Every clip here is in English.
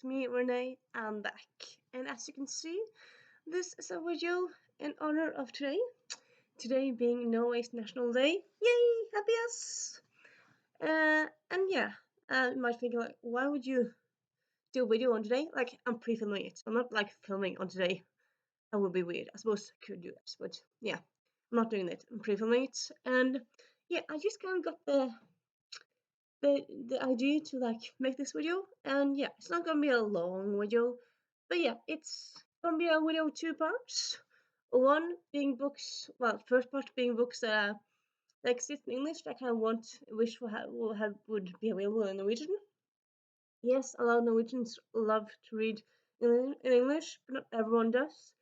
it's me, Renee. I'm back. And as you can see, this is a video in honor of today. Today being Norway's National Day. Yay! Happy us! And yeah, you might think like, why would you do a video on today? Like, I'm pre-filming it. I'm not like filming on today. That would be weird. I suppose I could do that, but yeah, I'm not doing that. I'm pre-filming it, and yeah, I just kind of got the idea to like make this video, and yeah, it's not gonna be a long video, but yeah, it's gonna be a video of two parts. One being books, well, first part being books that exist in English that I kind of wish would be available in Norwegian. Yes, a lot of Norwegians love to read in English, but not everyone does.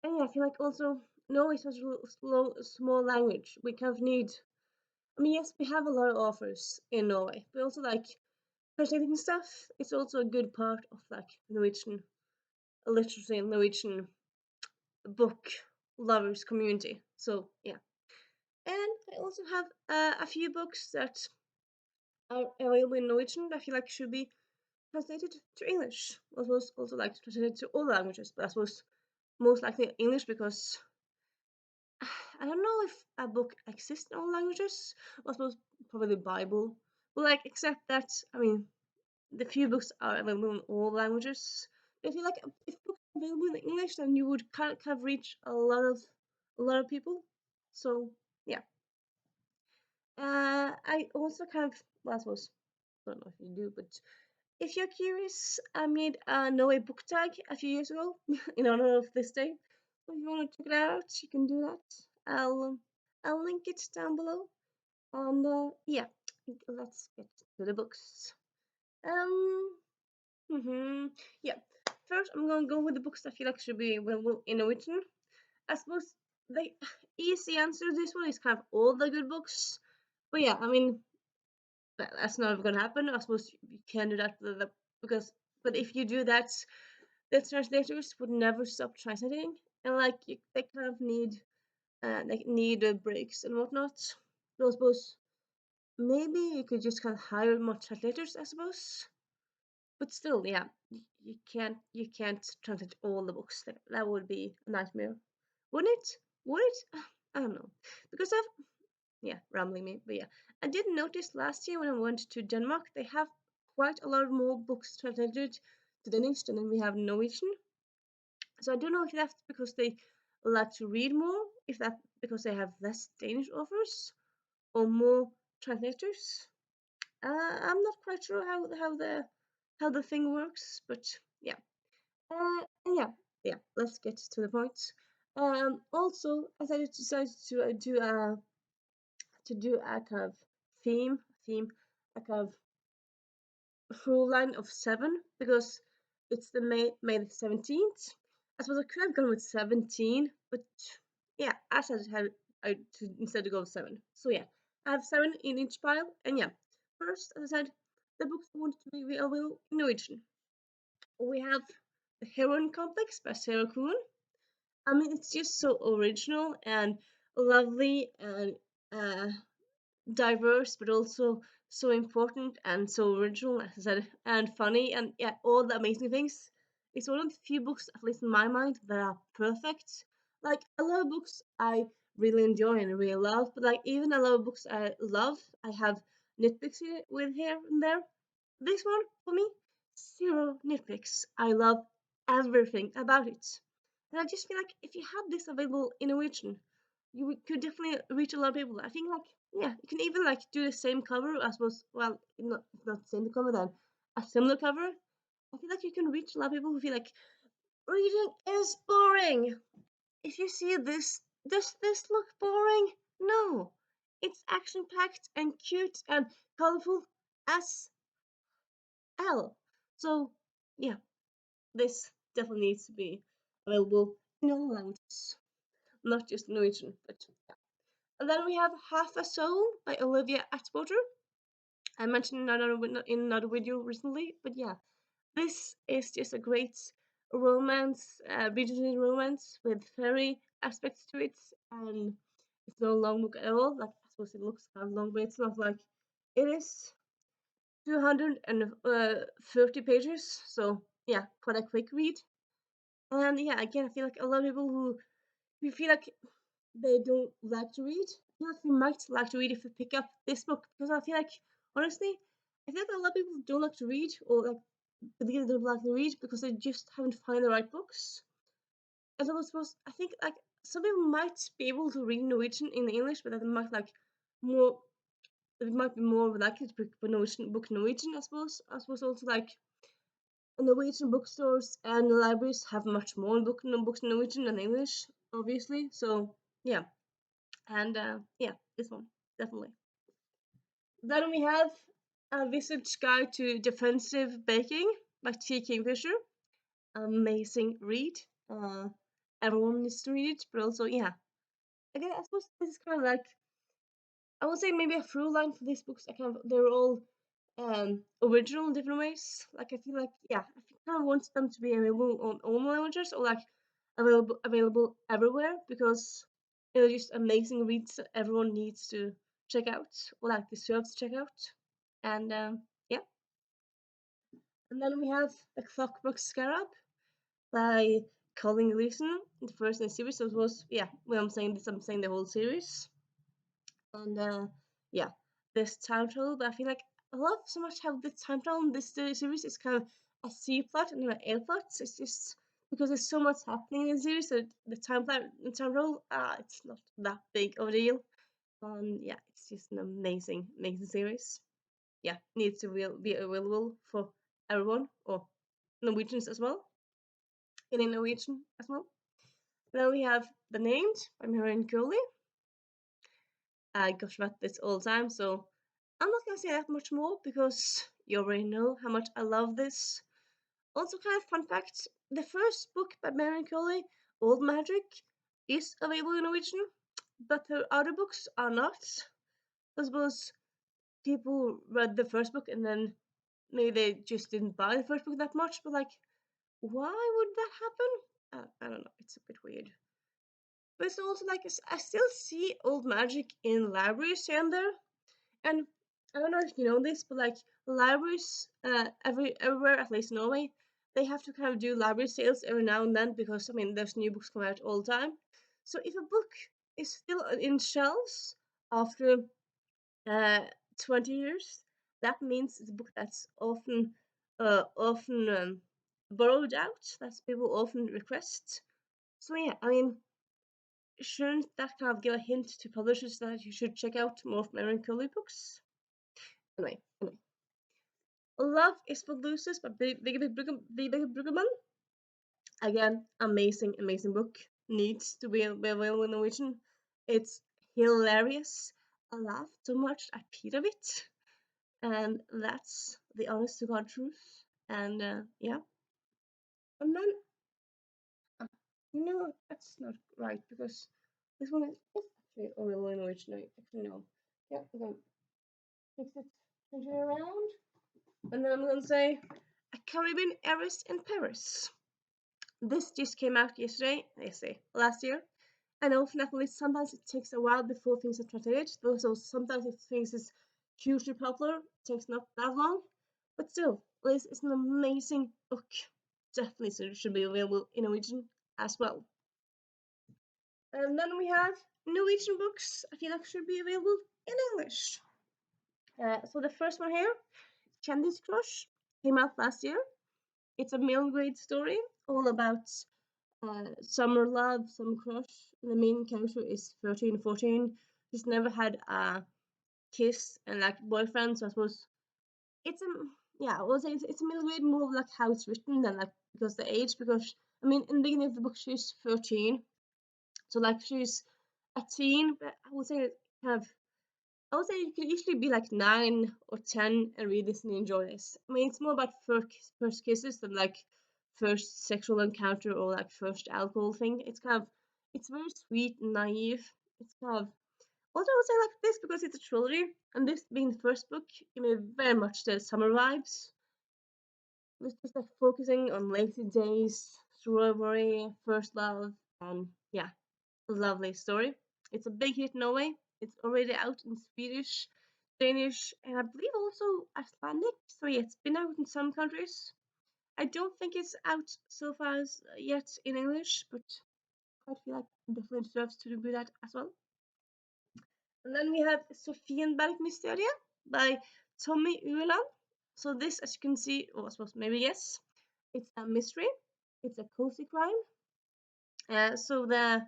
And yeah, I feel like also Norway is such a small language. We kind of need. I mean, yes, we have a lot of authors in Norway, but also like translating stuff. It's also a good part of like Norwegian literacy and Norwegian book lovers community. So yeah, and I also have a few books that are available in Norwegian that I feel like should be translated to English. I suppose also like translated to all languages, but I suppose most likely English because I don't know if a book exists in all languages. I suppose probably the Bible, but like except that I mean the few books are available in all languages. I feel like if books are available in English, then you would kind of reach a lot of people. So yeah, I also kind of well, I suppose I don't know if you do, but if you're curious, I made a Norway book tag a few years ago in honor of this day. So if you want to check it out, you can do that. I'll link it down below. And yeah, let's get to the books. Um, Yeah. First, I'm gonna go with the books that I feel like should be available in Norwegian. I suppose the easy answer to this one is kind of all the good books. But yeah, I mean that's not gonna happen. I suppose you can do that because, but if you do that, the translators would never stop translating, and like they kind of need breaks and whatnot. So I suppose maybe you could just kind of hire more translators. I suppose. But still, yeah, you can't translate all the books. That would be a nightmare, wouldn't it? Would it? I don't know, because I've yeah, rambling me, but yeah, I did notice last year when I went to Denmark, they have quite a lot more books translated to Danish than we have Norwegian. So I don't know if that's because they like to read more, if that's because they have less Danish authors or more translators. I'm not quite sure how the thing works, but yeah. Yeah, yeah. Let's get to the point. Also, as I decided to do a kind of theme, a kind of through line of 7 because it's the May the 17th. I suppose I could have gone with 17, but yeah, as I had instead to go with 7. So yeah, I have 7 in each pile, and yeah. First, as I said, the books I wanted to be available in Norwegian. We have the Heroine Complex by Sarah Kuhn. I mean, it's just so original and lovely and uh, diverse, but also so important and so original, as I said, and funny, and yeah, all the amazing things. It's one of the few books, at least in my mind, that are perfect. Like a lot of books I really enjoy and really love, but like even a lot of books I love, I have nitpicks with here and there. This one, for me, zero nitpicks. I love everything about it. And I just feel like if you had this available in Norwegian, could definitely reach a lot of people. I think like yeah, you can even like do the same cover. I suppose well, not the same cover then, a similar cover. I feel like you can reach a lot of people who feel like reading is boring. If you see this, does this look boring? No, it's action packed and cute and colorful as hell. So yeah, this definitely needs to be available in all languages, not just Norwegian, but yeah. And then we have Half a Soul by Olivia Atwater. I mentioned in another video recently, but yeah, this is just a great romance, regional romance with fairy aspects to it, and it's not a long book at all. Like I suppose it looks kind of long, but it's not like it is 230 pages, so yeah, quite a quick read. And yeah, again, I feel like a lot of people who feel like they don't like to read, I feel like they might like to read if they pick up this book, because I feel like, honestly, I feel like a lot of people don't like to read, or like they don't like to read because they just haven't found the right books. And I think like some people might be able to read Norwegian in English, but they might like more. They might be more likely to pick Norwegian book Norwegian. I suppose. I suppose also like Norwegian bookstores and libraries have much more books in Norwegian than English, obviously. So yeah, and yeah, this one definitely. Then we have A Wizard's Guide to Defensive Baking by T. Kingfisher. Amazing read. Uh, Everyone needs to read it, but also yeah. Again, I suppose this is kind of like, I would say maybe a through line for these books. I kind of they're all original in different ways. Like I feel like yeah, I kind of want them to be available on all languages, or like available everywhere, because they're just amazing reads that everyone needs to check out, or like deserves to check out. And yeah, and then we have The Clockwork Scarab by Colin Gleason, the first in the series. So it was yeah, when I'm saying this, I'm saying the whole series. And yeah, this time travel, but I feel like I love so much how the time travel in this series is kind of a C plot and an A plot. So it's just because there's so much happening in the series, so the time travel, it's not that big of a deal. Yeah, it's just an amazing, amazing series. Yeah, needs to be available for everyone, or Norwegians as well, in Norwegian as well. Then we have The Named by Marion Curley. I gush about this all the time, so I'm not gonna say that much more because you already know how much I love this. Also, kind of fun fact: the first book by Marion Crowley, Old Magic, is available in Norwegian, but her other books are not. I suppose people read the first book and then maybe they just didn't buy the first book that much, but like, why would that happen? I don't know, it's a bit weird. But it's also like I still see Old Magic in libraries here and there. And I don't know if you know this, but like libraries, everywhere, at least Norway, they have to kind of do library sales every now and then, because I mean there's new books coming out all the time. So if a book is still in shelves after uh 20 years, that means it's a book that's often borrowed out. That's people often request. So yeah, I mean, shouldn't that kind of give a hint to publishers that you should check out more of Marion Curley books? Anyway. Love is for Losers by Vibeke Brueggemann. Again, amazing, amazing book. Needs to be available in Norwegian. It's hilarious. I laughed so much I peed a bit. And that's the honest to God truth. And yeah. And then, uh, that's not right, because this one is actually available in Norwegian. Actually, no. Yeah, I'm going to fix it, change it around. And then I'm going to say A Caribbean Heiress in Paris. This just came out last year. And often, at least, sometimes it takes a while before things are translated. So sometimes if things is hugely popular, it takes not that long. But still, at least it's an amazing book. Definitely should be available in Norwegian as well. And then we have Norwegian books I feel like should be available in English. So the first one here, Candy's Crush, came out last year. It's a middle grade story all about summer love, summer crush. The main character is 13, 14. She's never had a kiss and like boyfriend, so I suppose it's a yeah, I would say it's a middle grade, more of like how it's written than like because the age. Because I mean, in the beginning of the book, she's 13, so like she's a teen, but I would say kind of. I would say you could easily be like 9 or 10 and read this and enjoy this. I mean, it's more about first kisses than like first sexual encounter or like first alcohol thing. It's very sweet and naive. It's kind of, also I would say like this because it's a trilogy, and this being the first book, you know, very much the summer vibes. It's just like focusing on lazy days, strawberry, first love, and yeah, lovely story. It's a big hit in Norway. It's already out in Swedish, Danish, and I believe also Icelandic. So yeah, it's been out in some countries. I don't think it's out so far as yet in English, but I feel like it definitely deserves to do that as well. And then we have Sofienberg Mysteria by Tommy Ueland. So this, as you can see, or I suppose maybe yes, it's a mystery. It's a cozy crime. So the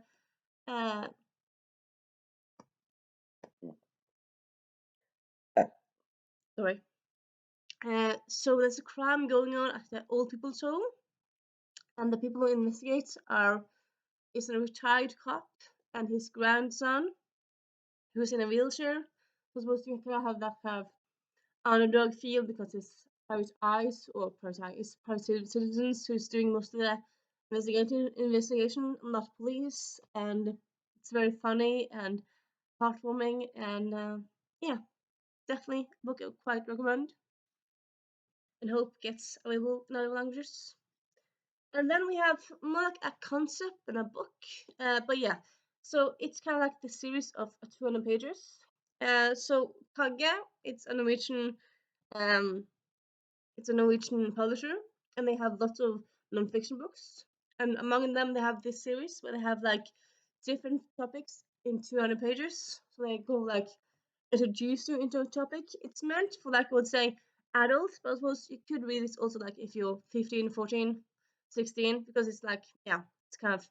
uh, sorry. So there's a crime going on at the old people's home, and the people who investigate are is a retired cop and his grandson, who's in a wheelchair. Who's supposed to kind of have that kind of underdog feel because it's private eyes or private eyes, private citizens who's doing most of the investigation, not police, and it's very funny and heartwarming, and yeah, definitely book I quite recommend, and hope gets available in other languages. And then we have more like a concept than a book, but yeah, so it's kind of like the series of 200 pages. So Kagge, it's a Norwegian um, it's a Norwegian publisher, and they have lots of non-fiction books. And among them, they have this series where they have like different topics in 200 pages. So they go like introduce you into a topic. It's meant for like I would say adults, but I suppose you could read this also like if you're 15, 14, 16, because it's like yeah, it's kind of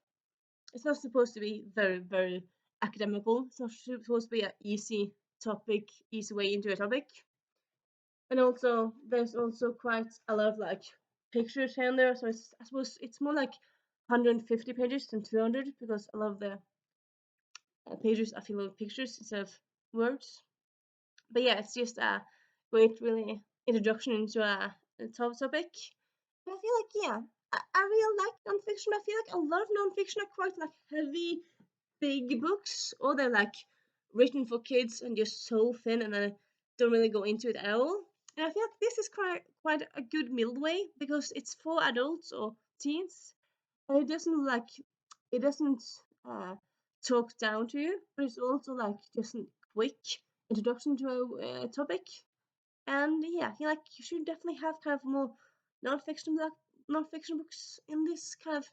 it's not supposed to be very very academical. It's not supposed to be an easy topic, easy way into a topic. And also there's also quite a lot of like pictures here and there, so it's I suppose it's more like 150 pages than 200 because a lot of the pages are filled with pictures instead of words. But yeah, it's just a great really introduction into a topic. And I feel like yeah, I really like nonfiction. I feel like a lot of nonfiction are quite like heavy big books, or they're like written for kids and just so thin and I don't really go into it at all. And I feel like this is quite a good middle way because it's for adults or teens, and it doesn't uh, talk down to you, but it's also like just a quick introduction to a topic. And yeah, I feel like you should definitely have kind of more nonfiction nonfiction books in this kind of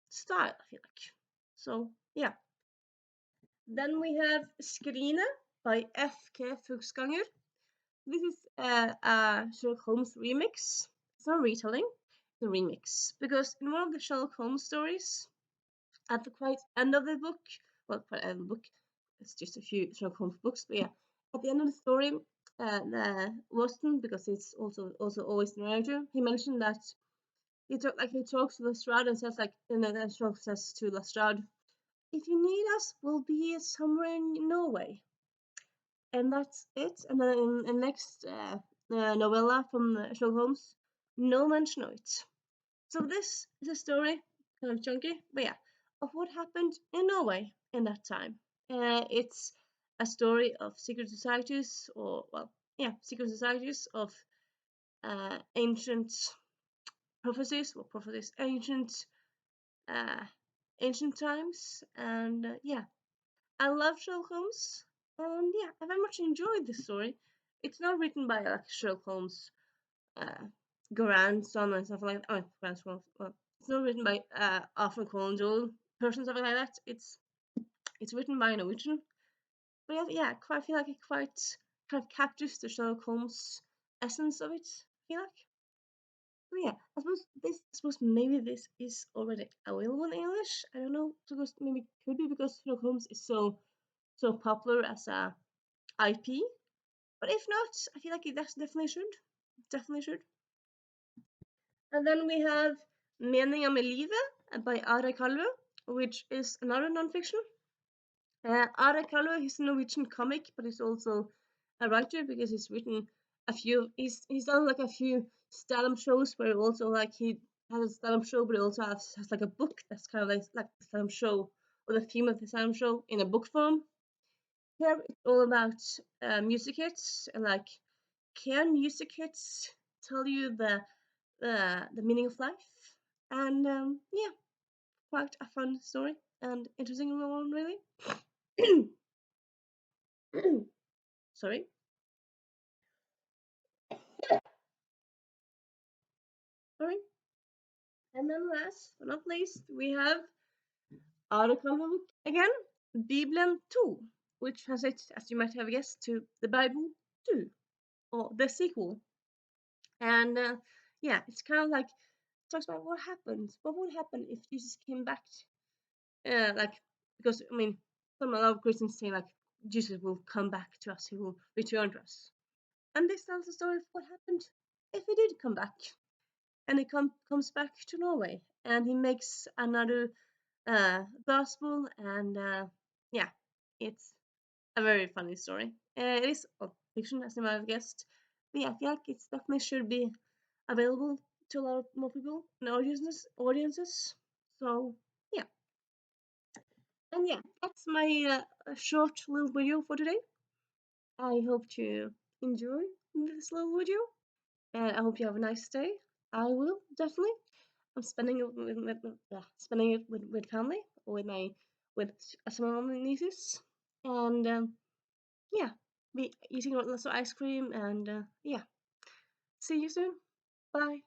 style. I feel like so yeah. Then we have Skrine by F.K. Fuchsganger. This is a Sherlock Holmes remix. It's not a retelling, it's a remix. Because in one of the Sherlock Holmes stories, at the quite end of the book, well, quite end of the book, it's just a few Sherlock Holmes books, but yeah, at the end of the story, the Watson, because it's also always the narrator, he mentioned that he talks to Lestrade and says like, and then Sherlock says to Lestrade, if you need us, we'll be somewhere in Norway. And that's it. And then in the next novella from Sherlock Holmes, no mention of it. So this is a story, kind of chunky, but yeah, of what happened in Norway in that time. It's a story of secret societies, or well, yeah, secret societies of ancient prophecies, or prophecies, uh, ancient times, and yeah, I love Sherlock Holmes, and yeah, I very much enjoyed this story. It's not written by like Sherlock Holmes' uh, grandson and stuff like that. Oh, grandson. Well, it's not written by Arthur Conan Doyle person something like that. It's written by a Norwegian. But yeah, I feel like it quite kind of captures the Sherlock Holmes essence of it. I feel like. But yeah, I suppose maybe this is already available in English. I don't know because maybe it could be because Sherlock Holmes is so popular as a IP. But if not, I feel like it definitely should. Definitely should. And then we have Meninga med livet by Are Kalve, which is another nonfiction. Are Kalve is a Norwegian comic, but he's also a writer because he's written a few. He's done like a few stand-up shows where also like he has a stand-up show, but he also has like a book that's kind of like the stand-up show or the theme of the stand-up show in a book form. Here it's all about music hits and like can music hits tell you the meaning of life? And yeah, quite a fun story and interesting one, really. Sorry. Sorry. And then last but not least, we have article book again, Bibeln 2, which translates, as you might have guessed, to the Bible 2, or the sequel. And yeah, it's kind of like talks about what happens. What would happen if Jesus came back? Like, because I mean, some a lot of Christians say like Jesus will come back to us. He will return to us. And this tells the story of what happened if he did come back, and he comes back to Norway, and he makes another gospel, and yeah, it's a very funny story. It is fiction, as you might have guessed, but yeah, I feel like it definitely should be available to a lot more people and audiences. So yeah, and yeah, that's my short little video for today. I hope you enjoy this little video, and I hope you have a nice day. I will definitely. I'm spending it spending it with family, with some of my nieces, and yeah, be eating lots of ice cream, and yeah. See you soon. Bye.